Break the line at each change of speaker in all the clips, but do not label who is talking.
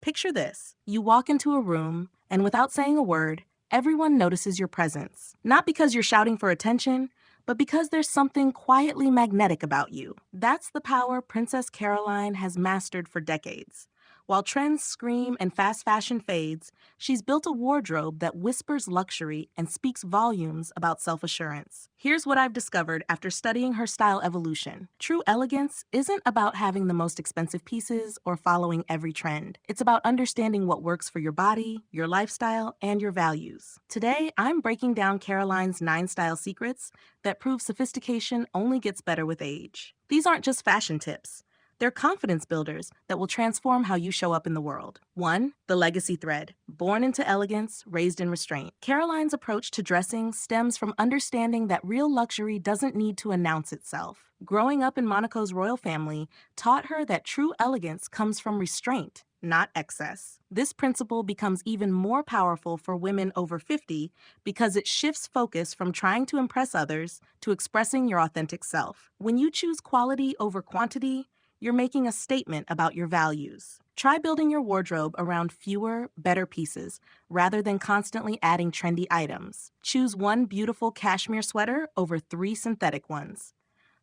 Picture this. You walk into a room, and without saying a word, everyone notices your presence. Not because you're shouting for attention, but because there's something quietly magnetic about you. That's the power Princess Caroline has mastered for decades. While trends scream and fast fashion fades, she's built a wardrobe that whispers luxury and speaks volumes about self-assurance. Here's what I've discovered after studying her style evolution. True elegance isn't about having the most expensive pieces or following every trend. It's about understanding what works for your body, your lifestyle, and your values. Today, I'm breaking down Caroline's 9 style secrets that prove sophistication only gets better with age. These aren't just fashion tips. They're confidence builders that will transform how you show up in the world. 1. The legacy thread. Born into elegance, raised in restraint. Caroline's approach to dressing stems from understanding that real luxury doesn't need to announce itself. Growing up in Monaco's royal family taught her that true elegance comes from restraint, not excess. This principle becomes even more powerful for women over 50 because it shifts focus from trying to impress others to expressing your authentic self. When you choose quality over quantity, you're making a statement about your values. Try building your wardrobe around fewer, better pieces rather than constantly adding trendy items. Choose one beautiful cashmere sweater over 3 synthetic ones.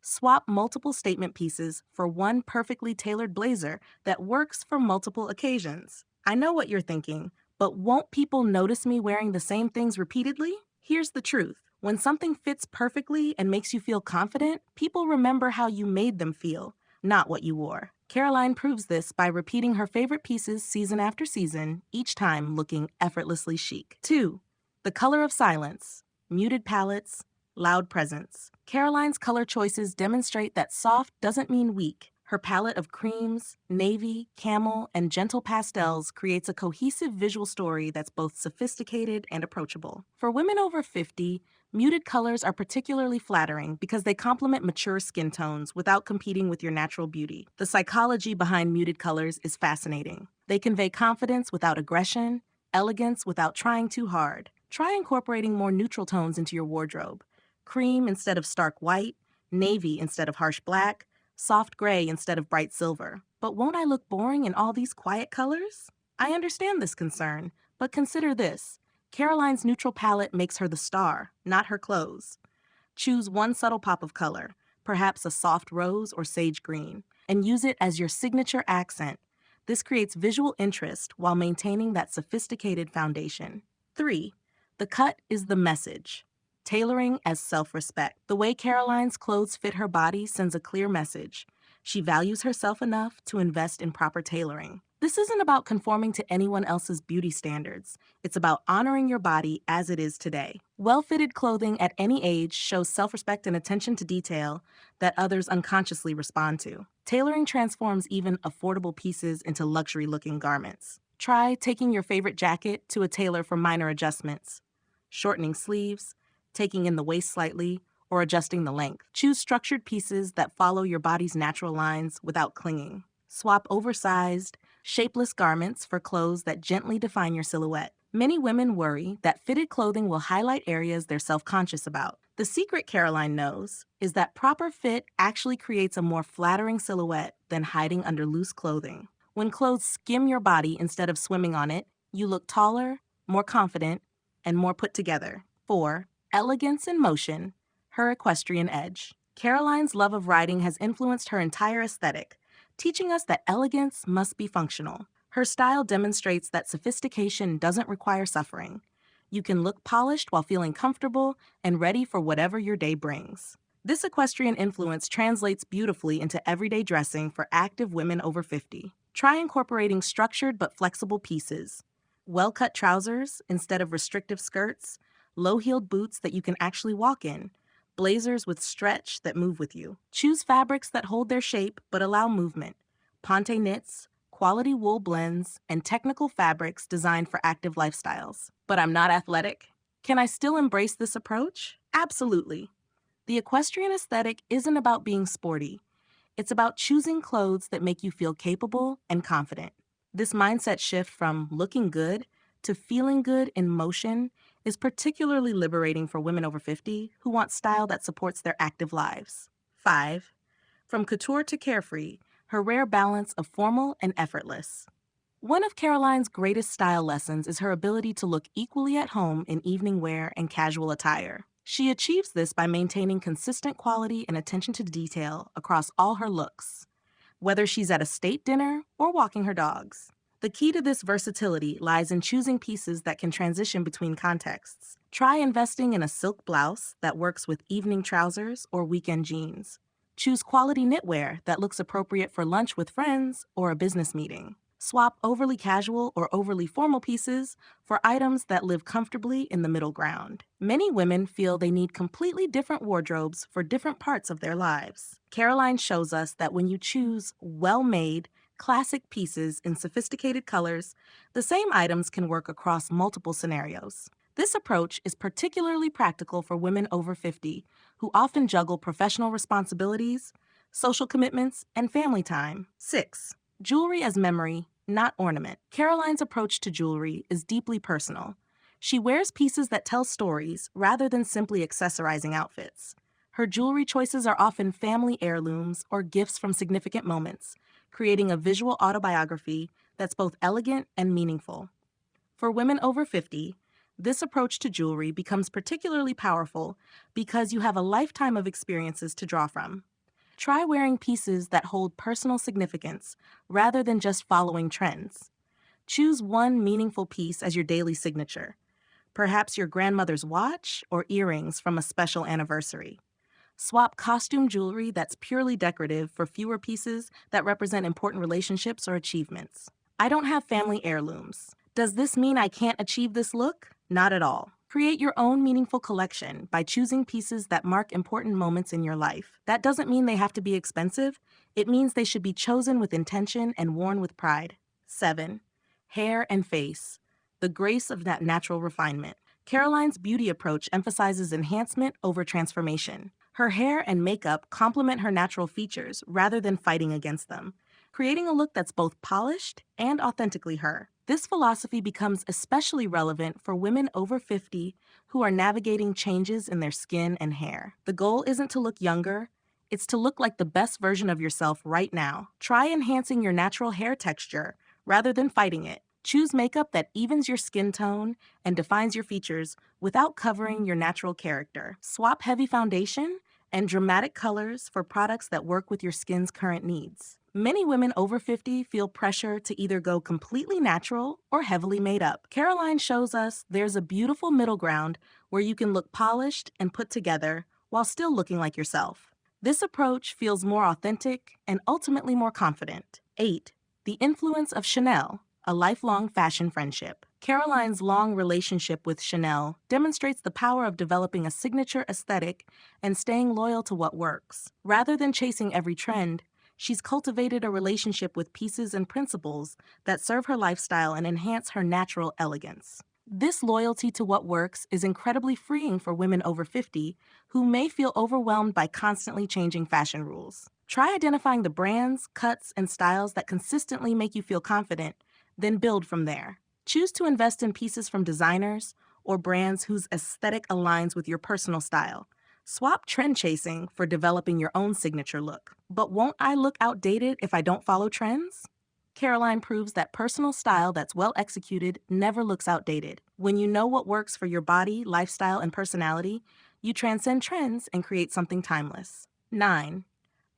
Swap multiple statement pieces for one perfectly tailored blazer that works for multiple occasions. I know what you're thinking, but won't people notice me wearing the same things repeatedly? Here's the truth. When something fits perfectly and makes you feel confident, people remember how you made them feel, not what you wore. Caroline proves this by repeating her favorite pieces season after season, each time looking effortlessly chic. 2. The color of silence. Muted palettes, loud presence. Caroline's color choices demonstrate that soft doesn't mean weak. Her palette of creams, navy, camel, and gentle pastels creates a cohesive visual story that's both sophisticated and approachable. For women over 50, muted colors are particularly flattering because they complement mature skin tones without competing with your natural beauty. The psychology behind muted colors is fascinating. They convey confidence without aggression, elegance without trying too hard. Try incorporating more neutral tones into your wardrobe. Cream instead of stark white, navy instead of harsh black, soft gray instead of bright silver. But won't I look boring in all these quiet colors? I understand this concern, but consider this. Caroline's neutral palette makes her the star, not her clothes. Choose one subtle pop of color, perhaps a soft rose or sage green, and use it as your signature accent. This creates visual interest while maintaining that sophisticated foundation. 3. The cut is the message. Tailoring as self-respect. The way Caroline's clothes fit her body sends a clear message. She values herself enough to invest in proper tailoring. This isn't about conforming to anyone else's beauty standards. It's about honoring your body as it is today. Well-fitted clothing at any age shows self-respect and attention to detail that others unconsciously respond to. Tailoring transforms even affordable pieces into luxury-looking garments. Try taking your favorite jacket to a tailor for minor adjustments. Shortening sleeves, taking in the waist slightly, or adjusting the length. Choose structured pieces that follow your body's natural lines without clinging. Swap oversized, shapeless garments for clothes that gently define your silhouette. Many women worry that fitted clothing will highlight areas they're self-conscious about. The secret Caroline knows is that proper fit actually creates a more flattering silhouette than hiding under loose clothing. When clothes skim your body instead of swimming on it, you look taller, more confident, and more put together. 4. Elegance in motion, her equestrian edge. Caroline's love of riding has influenced her entire aesthetic, teaching us that elegance must be functional. Her style demonstrates that sophistication doesn't require suffering. You can look polished while feeling comfortable and ready for whatever your day brings. This equestrian influence translates beautifully into everyday dressing for active women over 50. Try incorporating structured but flexible pieces. Well-cut trousers instead of restrictive skirts, low-heeled boots that you can actually walk in, blazers with stretch that move with you. Choose fabrics that hold their shape but allow movement. Ponte knits, quality wool blends, and technical fabrics designed for active lifestyles. But I'm not athletic. Can I still embrace this approach? Absolutely. The equestrian aesthetic isn't about being sporty. It's about choosing clothes that make you feel capable and confident. This mindset shift from looking good to feeling good in motion is particularly liberating for women over 50 who want style that supports their active lives. 5. From couture to carefree, her rare balance of formal and effortless. One of Caroline's greatest style lessons is her ability to look equally at home in evening wear and casual attire. She achieves this by maintaining consistent quality and attention to detail across all her looks, whether she's at a state dinner or walking her dogs. The key to this versatility lies in choosing pieces that can transition between contexts. Try investing in a silk blouse that works with evening trousers or weekend jeans. Choose quality knitwear that looks appropriate for lunch with friends or a business meeting. Swap overly casual or overly formal pieces for items that live comfortably in the middle ground. Many women feel they need completely different wardrobes for different parts of their lives. Caroline shows us that when you choose well-made, classic pieces in sophisticated colors, the same items can work across multiple scenarios. This approach is particularly practical for women over 50 who often juggle professional responsibilities, social commitments, and family time. 6. Jewelry as memory, not ornament. Caroline's approach to jewelry is deeply personal. She wears pieces that tell stories rather than simply accessorizing outfits. Her jewelry choices are often family heirlooms or gifts from significant moments, creating a visual autobiography that's both elegant and meaningful. For women over 50, this approach to jewelry becomes particularly powerful because you have a lifetime of experiences to draw from. Try wearing pieces that hold personal significance rather than just following trends. Choose one meaningful piece as your daily signature, perhaps your grandmother's watch or earrings from a special anniversary. Swap costume jewelry that's purely decorative for fewer pieces that represent important relationships or achievements. I don't have family heirlooms. Does this mean I can't achieve this look? Not at all. Create your own meaningful collection by choosing pieces that mark important moments in your life. That doesn't mean they have to be expensive. It means they should be chosen with intention and worn with pride. 7. Hair and face. The grace of that natural refinement. Caroline's beauty approach emphasizes enhancement over transformation. Her hair and makeup complement her natural features rather than fighting against them, creating a look that's both polished and authentically her. This philosophy becomes especially relevant for women over 50 who are navigating changes in their skin and hair. The goal isn't to look younger, it's to look like the best version of yourself right now. Try enhancing your natural hair texture rather than fighting it. Choose makeup that evens your skin tone and defines your features without covering your natural character. Swap heavy foundation and dramatic colors for products that work with your skin's current needs. Many women over 50 feel pressure to either go completely natural or heavily made up. Caroline shows us there's a beautiful middle ground where you can look polished and put together while still looking like yourself. This approach feels more authentic and ultimately more confident. 8. The influence of Chanel, a lifelong fashion friendship. Caroline's long relationship with Chanel demonstrates the power of developing a signature aesthetic and staying loyal to what works. Rather than chasing every trend, she's cultivated a relationship with pieces and principles that serve her lifestyle and enhance her natural elegance. This loyalty to what works is incredibly freeing for women over 50 who may feel overwhelmed by constantly changing fashion rules. Try identifying the brands, cuts, and styles that consistently make you feel confident, then build from there. Choose to invest in pieces from designers or brands whose aesthetic aligns with your personal style. Swap trend chasing for developing your own signature look. But won't I look outdated if I don't follow trends? Caroline proves that personal style that's well executed never looks outdated. When you know what works for your body, lifestyle, and personality, you transcend trends and create something timeless. 9.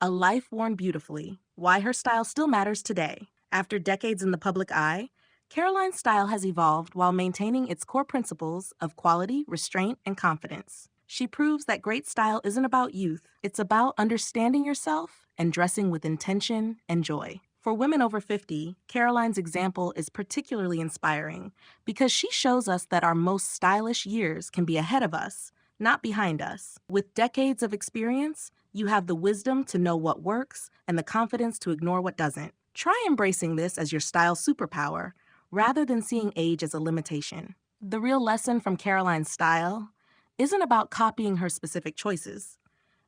A life worn beautifully. Why her style still matters today. After decades in the public eye, Caroline's style has evolved while maintaining its core principles of quality, restraint, and confidence. She proves that great style isn't about youth. It's about understanding yourself and dressing with intention and joy. For women over 50, Caroline's example is particularly inspiring because she shows us that our most stylish years can be ahead of us, not behind us. With decades of experience, you have the wisdom to know what works and the confidence to ignore what doesn't. Try embracing this as your style superpower rather than seeing age as a limitation. The real lesson from Caroline's style isn't about copying her specific choices.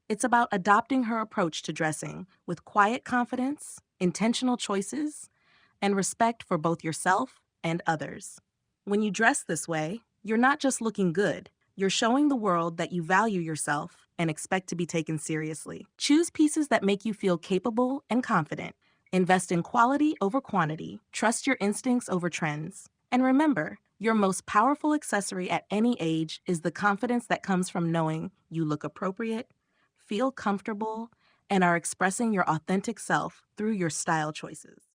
It's about adopting her approach to dressing with quiet confidence, intentional choices, and respect for both yourself and others. When you dress this way, you're not just looking good, you're showing the world that you value yourself and expect to be taken seriously. Choose pieces that make you feel capable and confident, Invest in quality over quantity. Trust your instincts over trends. And remember, your most powerful accessory at any age is the confidence that comes from knowing you look appropriate, feel comfortable, and are expressing your authentic self through your style choices.